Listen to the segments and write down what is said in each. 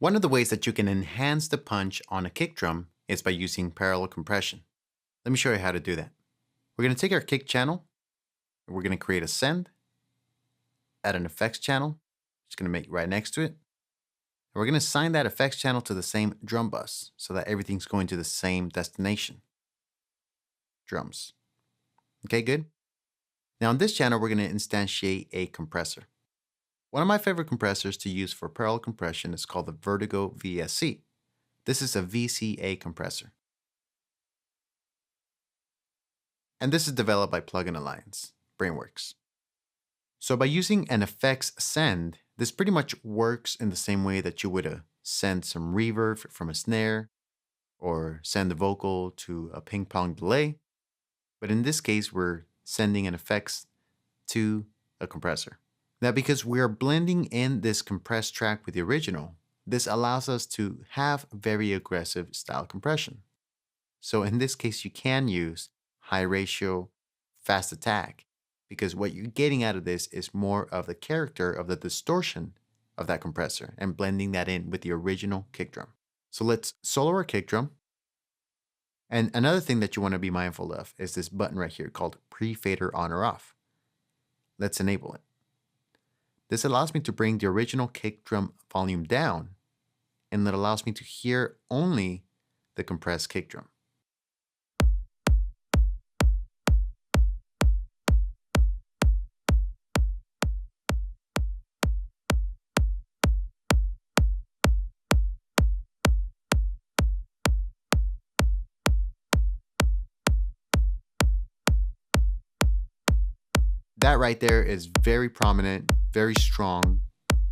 One of the ways that you can enhance the punch on a kick drum is by using parallel compression. Let me show you how to do that. We're going to take our kick channel, and we're going to create a send, add an effects channel, just going to make it right next to it. And we're going to assign that effects channel to the same drum bus so that everything's going to the same destination. Drums. Okay, good. Now on this channel, we're going to instantiate a compressor. One of my favorite compressors to use for parallel compression is called the Vertigo Vsc. This is a VCA compressor. And this is developed by Plugin Alliance, Brainworks. So by using an effects send, this pretty much works in the same way that you would send some reverb from a snare or send the vocal to a ping pong delay. But in this case, we're sending an effects to a compressor. Now, because we are blending in this compressed track with the original, this allows us to have very aggressive style compression. So in this case, you can use high ratio, fast attack, because what you're getting out of this is more of the character of the distortion of that compressor and blending that in with the original kick drum. So let's solo our kick drum. And another thing that you want to be mindful of is this button right here called pre-fader on or off. Let's enable it. This allows me to bring the original kick drum volume down, and it allows me to hear only the compressed kick drum. That right there is very prominent, very strong,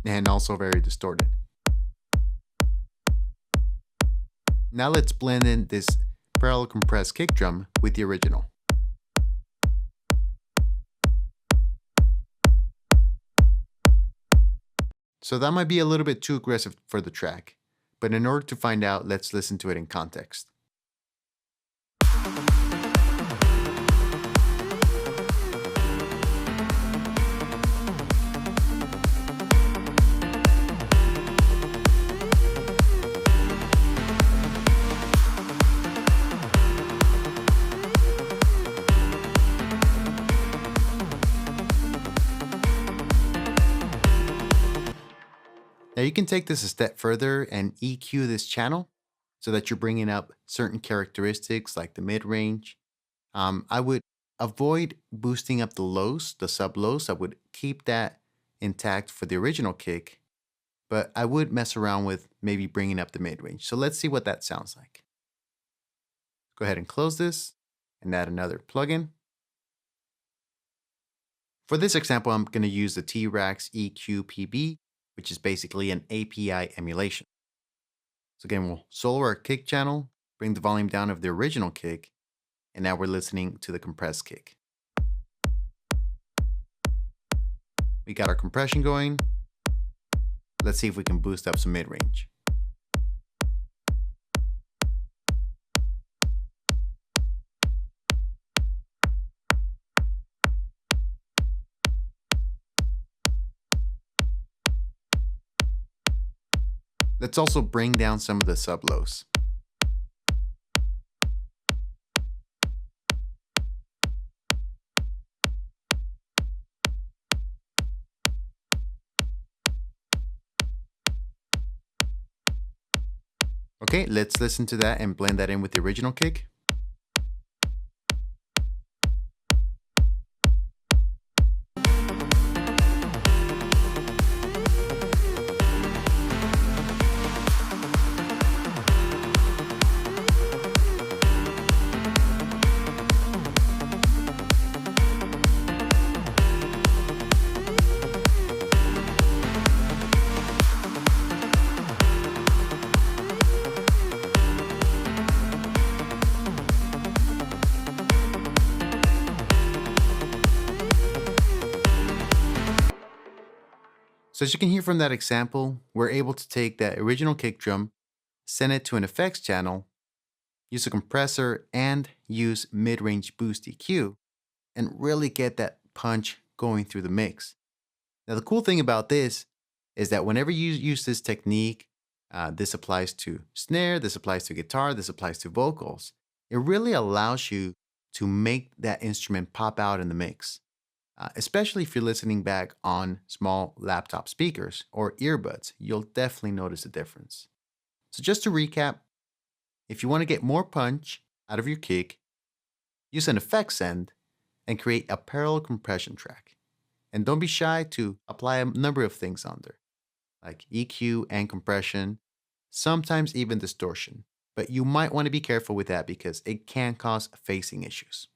and also very distorted. Now let's blend in this parallel compressed kick drum with the original. So that might be a little bit too aggressive for the track, but in order to find out, let's listen to it in context. Now you can take this a step further and EQ this channel so that you're bringing up certain characteristics like the mid-range. I would avoid boosting up the lows, the sub-lows. I would keep that intact for the original kick, but I would mess around with maybe bringing up the mid-range. So let's see what that sounds like. Go ahead and close this and add another plugin. For this example, I'm going to use the T-Rax EQ PB, which is basically an API emulation. So again, we'll solo our kick channel, bring the volume down of the original kick, and now we're listening to the compressed kick. We got our compression going. Let's see if we can boost up some mid-range. Let's also bring down some of the sub-lows. Okay, let's listen to that and blend that in with the original kick. So as you can hear from that example, we're able to take that original kick drum, send it to an effects channel, use a compressor, and use mid-range boost EQ, and really get that punch going through the mix. Now the cool thing about this is that whenever you use this technique, This applies to snare, this applies to guitar, this applies to vocals. It really allows you to make that instrument pop out in the mix, especially if you're listening back on small laptop speakers or earbuds. You'll definitely notice a difference. So, just to recap, if you want to get more punch out of your kick, use an effects send and create a parallel compression track. And don't be shy to apply a number of things on there, like EQ and compression, sometimes even distortion. But you might want to be careful with that because it can cause phasing issues.